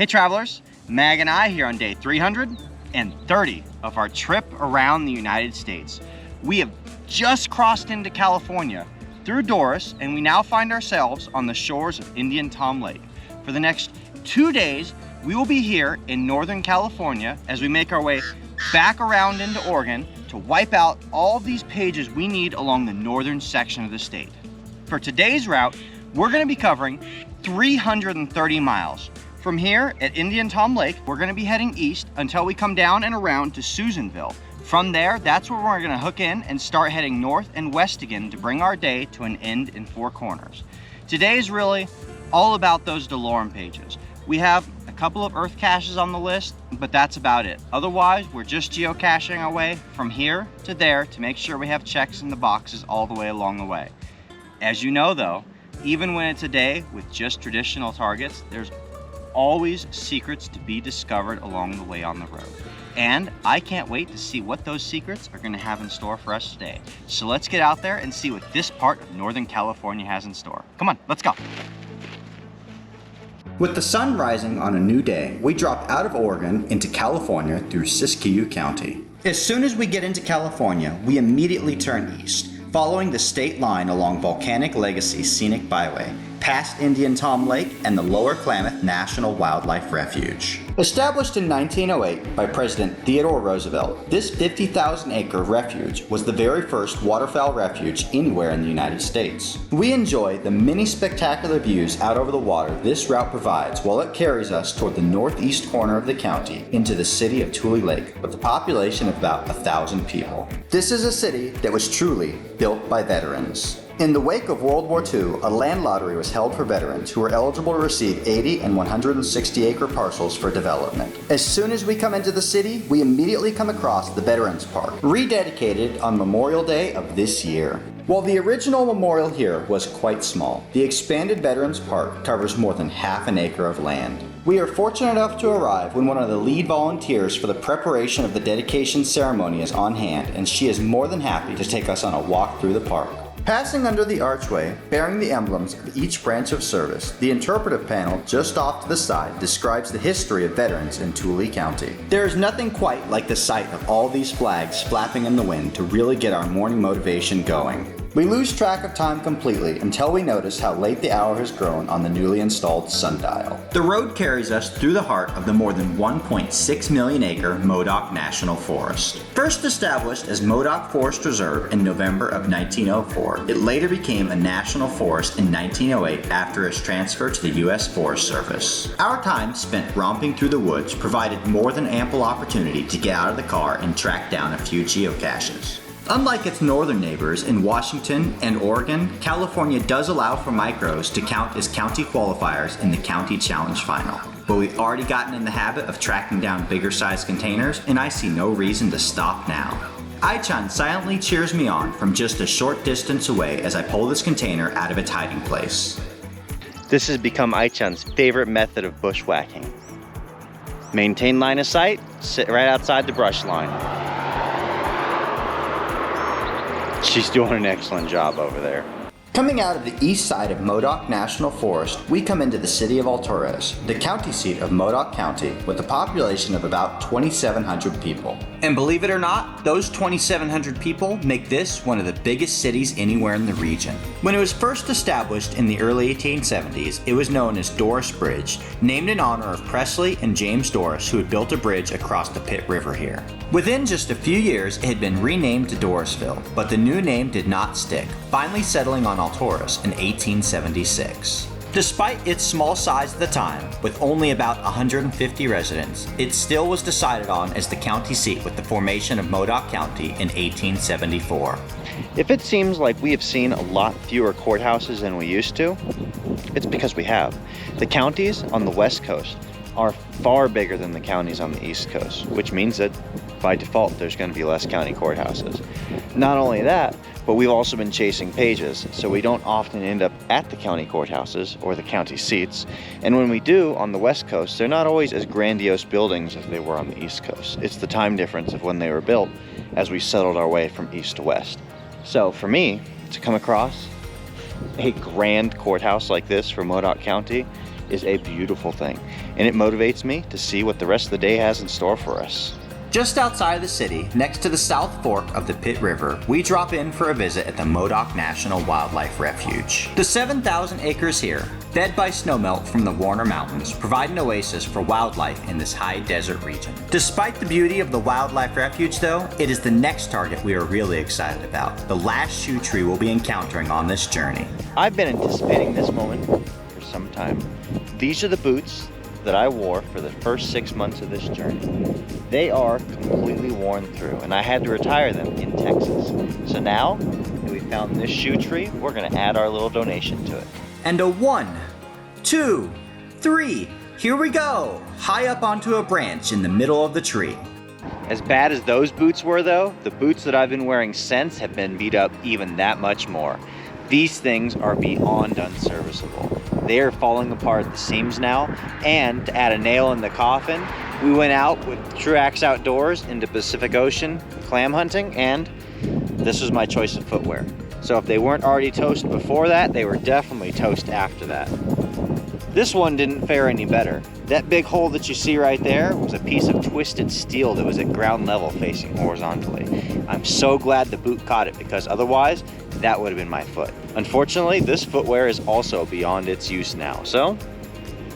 Hey travelers, Mag and I here on day 330 of our trip around the United States. We have just crossed into California through Doris, and we now find ourselves on the shores of Indian Tom Lake. For the next 2 days, we will be here in Northern California as we make our way back around into Oregon to wipe out all of these pages we need along the northern section of the state. For today's route, we're going to be covering 330 miles. From here at Indian Tom Lake, we're going to be heading east until we come down and around to Susanville. From there, that's where we're going to hook in and start heading north and west again to bring our day to an end in Four Corners. Today is really all about those DeLorme pages. We have a couple of earth caches on the list, but that's about it. Otherwise, we're just geocaching our way from here to there to make sure we have checks in the boxes all the way along the way. As you know though, even when it's a day with just traditional targets, there's always secrets to be discovered along the way on the road. And I can't wait to see what those secrets are going to have in store for us today. So let's get out there and see what this part of Northern California has in store. Come on, let's go. With the sun rising on a new day, we drop out of Oregon into California through Siskiyou County. As soon as we get into California, we immediately turn east, following the state line along Volcanic Legacy Scenic Byway, past Indian Tom Lake and the Lower Klamath National Wildlife Refuge. Established in 1908 by President Theodore Roosevelt, this 50,000-acre refuge was the very first waterfowl refuge anywhere in the United States. We enjoy the many spectacular views out over the water this route provides while it carries us toward the northeast corner of the county into the city of Tule Lake with a population of about 1,000 people. This is a city that was truly built by veterans. In the wake of World War II, a land lottery was held for veterans who were eligible to receive 80 and 160-acre parcels for development. As soon as we come into the city, we immediately come across the Veterans Park, rededicated on Memorial Day of this year. While the original memorial here was quite small, the expanded Veterans Park covers more than half an acre of land. We are fortunate enough to arrive when one of the lead volunteers for the preparation of the dedication ceremony is on hand, and she is more than happy to take us on a walk through the park. Passing under the archway, bearing the emblems of each branch of service, the interpretive panel just off to the side describes the history of veterans in Tule County. There is nothing quite like the sight of all these flags flapping in the wind to really get our morning motivation going. We lose track of time completely until we notice how late the hour has grown on the newly installed sundial. The road carries us through the heart of the more than 1.6 million acre Modoc National Forest. First established as Modoc Forest Reserve in November of 1904, it later became a national forest in 1908 after its transfer to the U.S. Forest Service. Our time spent romping through the woods provided more than ample opportunity to get out of the car and track down a few geocaches. Unlike its northern neighbors in Washington and Oregon, California does allow for micros to count as county qualifiers in the County Challenge Final. But we've already gotten in the habit of tracking down bigger sized containers, and I see no reason to stop now. Aichan silently cheers me on from just a short distance away as I pull this container out of its hiding place. This has become Aichan's favorite method of bushwhacking. Maintain line of sight, sit right outside the brush line. She's doing an excellent job over there. Coming out of the east side of Modoc National Forest, we come into the city of Alturas, the county seat of Modoc County, with a population of about 2,700 people. And believe it or not, those 2,700 people make this one of the biggest cities anywhere in the region. When it was first established in the early 1870s, it was known as Doris Bridge, named in honor of Presley and James Doris, who had built a bridge across the Pitt River here. Within just a few years, it had been renamed to Dorisville, but the new name did not stick, finally settling on Alturas in 1876. Despite its small size at the time, with only about 150 residents, it still was decided on as the county seat with the formation of Modoc County in 1874. If it seems like we have seen a lot fewer courthouses than we used to, it's because we have. The counties on the West Coast are far bigger than the counties on the East Coast, which means that by default there's going to be less county courthouses. Not only that, but we've also been chasing pages, so we don't often end up at the county courthouses or the county seats. And when we do on the West Coast, they're not always as grandiose buildings as they were on the East Coast. It's the time difference of when they were built as we settled our way from east to west. So for me to come across a grand courthouse like this for Modoc County is a beautiful thing, and it motivates me to see what the rest of the day has in store for us. Just outside of the city, next to the South Fork of the Pitt River, we drop in for a visit at the Modoc National Wildlife Refuge. The 7,000 acres here, fed by snowmelt from the Warner Mountains, provide an oasis for wildlife in this high desert region. Despite the beauty of the Wildlife Refuge though, it is the next target we are really excited about, the last shoe tree we'll be encountering on this journey. I've been anticipating this moment for some time. These are the boots that I wore for the first 6 months of this journey. They are completely worn through, and I had to retire them in Texas. So now that we found this shoe tree, we're gonna add our little donation to it. And a 1, 2, 3, here we go! High up onto a branch in the middle of the tree. As bad as those boots were though, the boots that I've been wearing since have been beat up even that much more. These things are beyond unserviceable. They are falling apart at the seams now, and to add a nail in the coffin, we went out with Truax Outdoors into Pacific Ocean clam hunting, and this was my choice of footwear. So if they weren't already toast before that, they were definitely toast after that. This one didn't fare any better. That big hole that you see right there was a piece of twisted steel that was at ground level facing horizontally. I'm so glad the boot caught it, because otherwise that would have been my foot. Unfortunately, this footwear is also beyond its use now, so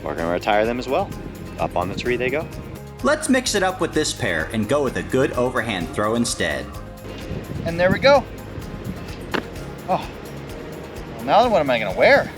we're gonna retire them as well. Up on the tree they go. Let's mix it up with this pair and go with a good overhand throw instead. And there we go. Oh, well, now then what am I gonna wear?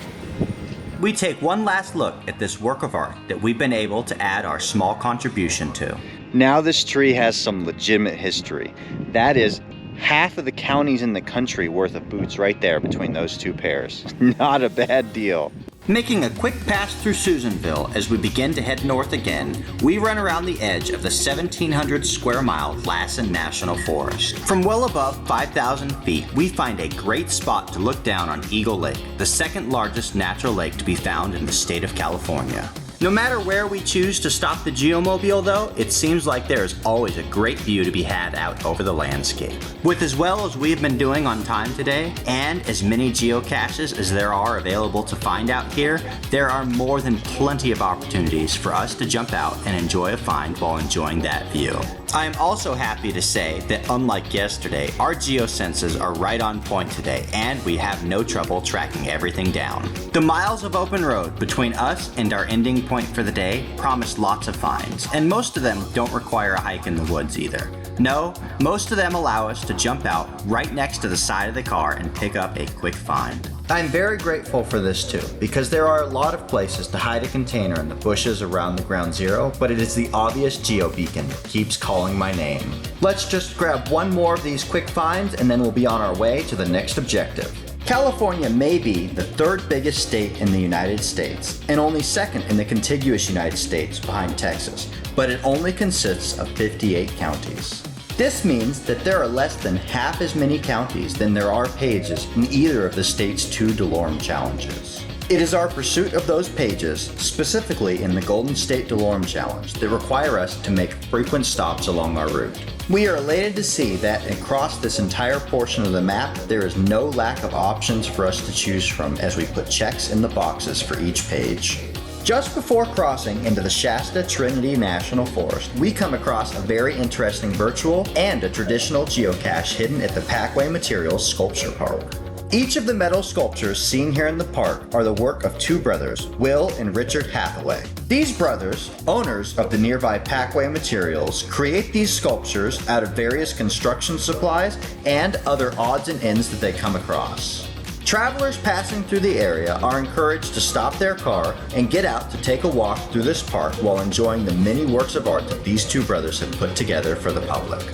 We take one last look at this work of art that we've been able to add our small contribution to. Now this tree has some legitimate history. That is half of the counties in the country worth of boots right there between those two pairs. Not a bad deal. Making a quick pass through Susanville as we begin to head north again, we run around the edge of the 1,700 square mile Lassen National Forest. From well above 5,000 feet, we find a great spot to look down on Eagle Lake, the second largest natural lake to be found in the state of California. No matter where we choose to stop the geomobile though, it seems like there is always a great view to be had out over the landscape. With as well as we've been doing on time today, and as many geocaches as there are available to find out here, there are more than plenty of opportunities for us to jump out and enjoy a find while enjoying that view. I am also happy to say that unlike yesterday, our geosenses are right on point today, and we have no trouble tracking everything down. The miles of open road between us and our ending point for the day promise lots of finds, and most of them don't require a hike in the woods either. No, most of them allow us to jump out right next to the side of the car and pick up a quick find. I'm very grateful for this too, because there are a lot of places to hide a container in the bushes around the ground zero, but it is the obvious geobeacon that keeps calling my name. Let's just grab one more of these quick finds and then we'll be on our way to the next objective. California may be the third biggest state in the United States, and only second in the contiguous United States behind Texas, but it only consists of 58 counties. This means that there are less than half as many counties than there are pages in either of the state's two DeLorme challenges. It is our pursuit of those pages, specifically in the Golden State DeLorme Challenge, that require us to make frequent stops along our route. We are elated to see that across this entire portion of the map, there is no lack of options for us to choose from as we put checks in the boxes for each page. Just before crossing into the Shasta Trinity National Forest, we come across a very interesting virtual and a traditional geocache hidden at the Packway Materials Sculpture Park. Each of the metal sculptures seen here in the park are the work of two brothers, Will and Richard Hathaway. These brothers, owners of the nearby Packway Materials, create these sculptures out of various construction supplies and other odds and ends that they come across. Travelers passing through the area are encouraged to stop their car and get out to take a walk through this park while enjoying the many works of art that these two brothers have put together for the public.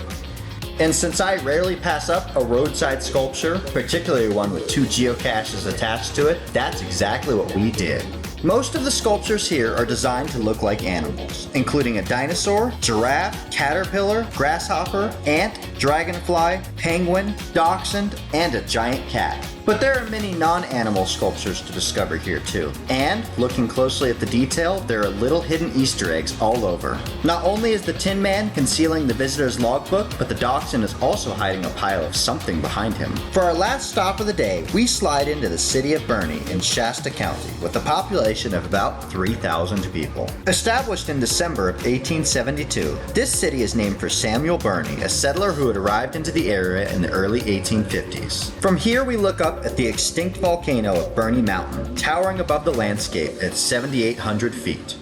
And since I rarely pass up a roadside sculpture, particularly one with two geocaches attached to it, that's exactly what we did. Most of the sculptures here are designed to look like animals, including a dinosaur, giraffe, caterpillar, grasshopper, ant, dragonfly, penguin, dachshund, and a giant cat. But there are many non-animal sculptures to discover here too. And, looking closely at the detail, there are little hidden Easter eggs all over. Not only is the Tin Man concealing the visitor's logbook, but the Dachshund is also hiding a pile of something behind him. For our last stop of the day, we slide into the city of Burney in Shasta County with a population of about 3,000 people. Established in December of 1872, this city is named for Samuel Burney, a settler who had arrived into the area in the early 1850s. From here we look up at the extinct volcano of Burney Mountain, towering above the landscape at 7,800 feet.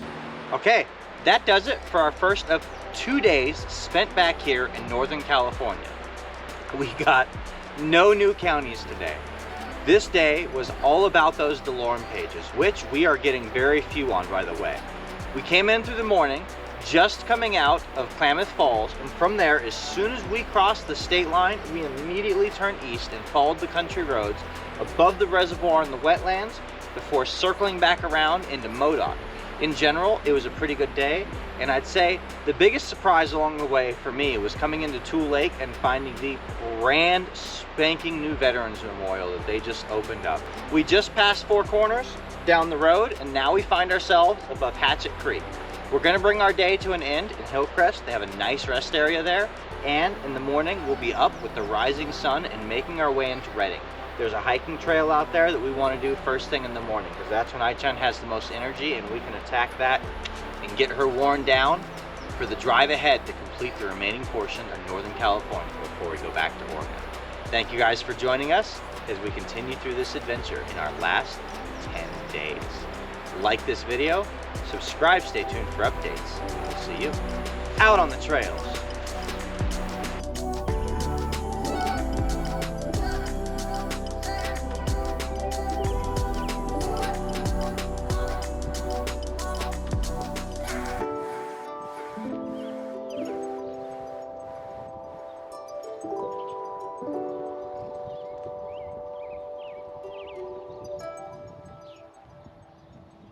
Okay, that does it for our first of 2 days spent back here in Northern California. We got no new counties today. This day was all about those DeLorme pages, which we are getting very few on, by the way. We came in through the morning, just coming out of Klamath Falls, and from there, as soon as we crossed the state line, we immediately turned east and followed the country roads above the reservoir and the wetlands before circling back around into Modoc. In general, it was a pretty good day, and I'd say the biggest surprise along the way for me was coming into Tule Lake and finding the brand spanking new Veterans Memorial that they just opened up. We just passed Four Corners down the road, and now we find ourselves above Hatchet Creek. We're gonna bring our day to an end in Hillcrest. They have a nice rest area there, and in the morning we'll be up with the rising sun and making our way into Redding. There's a hiking trail out there that we want to do first thing in the morning, because that's when Ai-chan has the most energy, and we can attack that and get her worn down for the drive ahead to complete the remaining portion of Northern California before we go back to Oregon. Thank you guys for joining us as we continue through this adventure in our last 10 days. Like this video, subscribe, stay tuned for updates. We'll see you out on the trails.